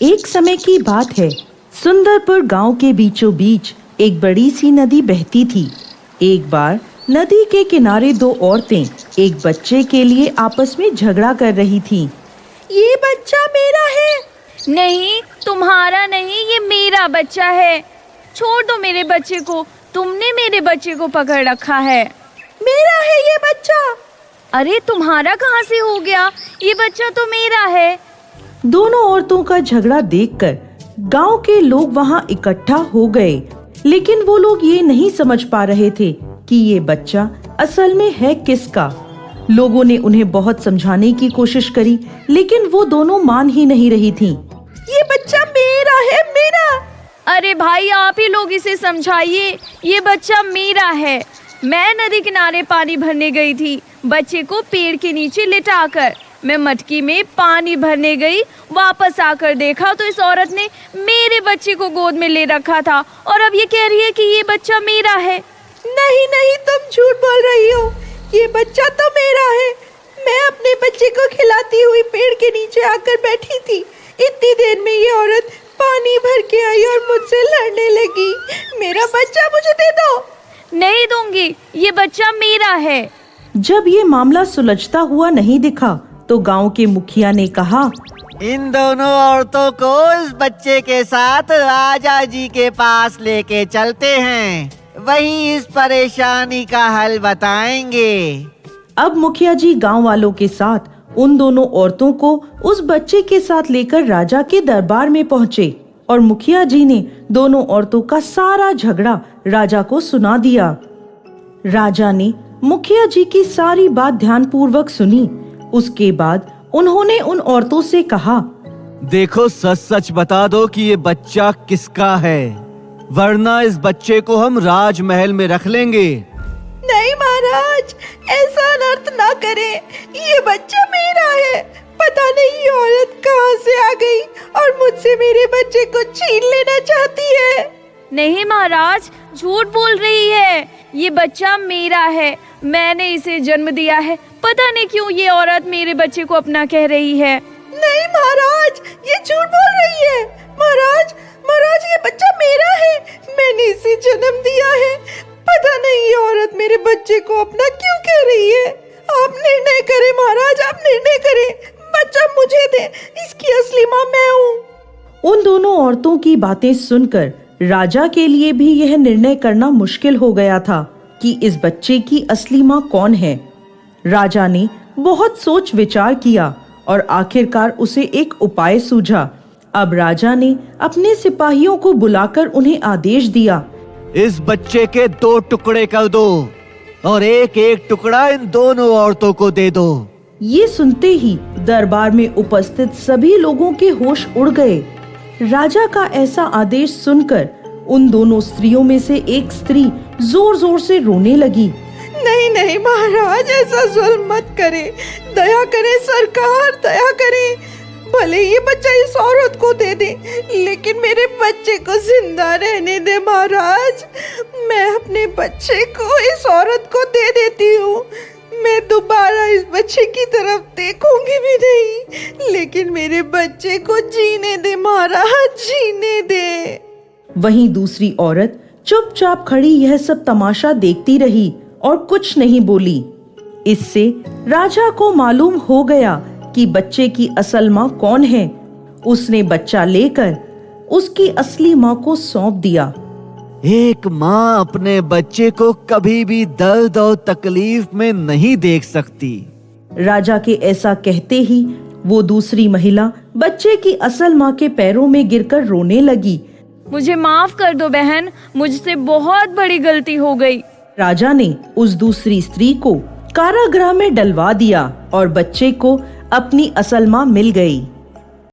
एक समय की बात है। सुंदरपुर गांव के बीचों बीच एक बड़ी सी नदी बहती थी। एक बार नदी के किनारे दो औरतें एक बच्चे के लिए आपस में झगड़ा कर रही थीं। ये बच्चा मेरा है। नहीं, तुम्हारा नहीं, ये मेरा बच्चा है। छोड़ दो मेरे बच्चे को, तुमने मेरे बच्चे को पकड़ रखा है। मेरा है ये बच्चा। अरे तुम्हारा कहाँ से हो गया? ये बच्चा तो मेरा है। दोनों औरतों का झगड़ा देखकर गांव के लोग वहां इकट्ठा हो गए, लेकिन वो लोग ये नहीं समझ पा रहे थे कि ये बच्चा असल में है किसका। लोगों ने उन्हें बहुत समझाने की कोशिश करी, लेकिन वो दोनों मान ही नहीं रही थीं। ये बच्चा मेरा है, मेरा। अरे भाई, आप ही लोग इसे समझाइए। ये बच्चा मेरा है। मैं नदी किनारे पानी भरने गई थी, बच्चे को पेड़ के नीचे लिटाकर। मैं मटकी में पानी भरने गई, वापस आकर देखा तो इस औरत ने मेरे बच्चे को गोद में ले रखा था, और अब ये कह रही है कि ये बच्चा मेरा है। नहीं नहीं, तुम झूठ बोल रही हो। ये बच्चा तो मेरा है। मैं अपने बच्चे को खिलाती हुई पेड़ के नीचे आकर बैठी थी। इतनी देर में ये औरत पानी भर के आई और मुझसे लड़ने लगी। मेरा बच्चा मुझे दे दो। नहीं दूंगी, ये बच्चा मेरा है। जब ये मामला सुलझता हुआ नहीं दिखा तो गांव के मुखिया ने कहा, इन दोनों औरतों को इस बच्चे के साथ राजा जी के पास लेके चलते हैं, वहीं इस परेशानी का हल बताएंगे। अब मुखिया जी गांव वालों के साथ उन दोनों औरतों को उस बच्चे के साथ लेकर राजा के दरबार में पहुँचे और मुखिया जी ने दोनों औरतों का सारा झगड़ा राजा को सुना दिया। राजा ने मुखिया जी की सारी बात ध्यानपूर्वक सुनी। उसके बाद उन्होंने उन औरतों से कहा, देखो, सच सच बता दो कि ये बच्चा किसका है, वरना इस बच्चे को हम राजमहल में रख लेंगे। नहीं महाराज, ऐसा अनर्थ ना करें। ये बच्चा मेरा है। पता नहीं ये औरत कहाँ से आ गई और मुझसे मेरे बच्चे को छीन लेना चाहती है। नहीं महाराज, झूठ बोल रही है। ये बच्चा मेरा है। मैंने इसे जन्म दिया है। पता नहीं क्यों ये औरत मेरे बच्चे को अपना कह रही है। नहीं महाराज, ये झूठ बोल रही है। महाराज, महाराज, ये बच्चा मेरा है। मैंने इसे जन्म दिया है। पता नहीं ये औरत मेरे बच्चे को अपना क्यों कह रही है। आप निर्णय करें महाराज, आप निर्णय करें। बच्चा मुझे दे, इसकी असली माँ मैं हूँ। उन दोनों औरतों की बातें सुनकर राजा के लिए भी यह निर्णय करना मुश्किल हो गया था कि इस बच्चे की असली माँ कौन है। राजा ने बहुत सोच विचार किया और आखिरकार उसे एक उपाय सूझा। अब राजा ने अपने सिपाहियों को बुलाकर उन्हें आदेश दिया, इस बच्चे के 2 टुकड़े कर दो और एक एक टुकड़ा इन दोनों औरतों को दे दो। ये सुनते ही दरबार में उपस्थित सभी लोगों के होश उड़ गए। राजा का ऐसा आदेश सुनकर उन दोनों स्त्रियों में से एक स्त्री जोर जोर से रोने लगी। नहीं नहीं महाराज, ऐसा जुल्म मत करे। दया करें सरकार, दया करें। भले ये बच्चा इस औरत को दे दे, लेकिन मेरे बच्चे को जिंदा रहने दे महाराज। मैं अपने बच्चे को इस औरत को दे देती हूँ। मैं दोबारा इस बच्चे की तरफ देखूंगी भी नहीं, लेकिन मेरे बच्चे को जीने दे महाराज, जीने दे। वहीं दूसरी औरत चुपचाप खड़ी यह सब तमाशा देखती रही और कुछ नहीं बोली। इससे राजा को मालूम हो गया कि बच्चे की असल माँ कौन है। उसने बच्चा लेकर उसकी असली माँ को सौंप दिया। एक माँ अपने बच्चे को कभी भी दर्द और तकलीफ में नहीं देख सकती। राजा के ऐसा कहते ही वो दूसरी महिला बच्चे की असल माँ के पैरों में गिरकर रोने लगी। मुझे माफ कर दो बहन, मुझसे बहुत बड़ी गलती हो गई। राजा ने उस दूसरी स्त्री को कारागृह में डलवा दिया और बच्चे को अपनी असल माँ मिल गई।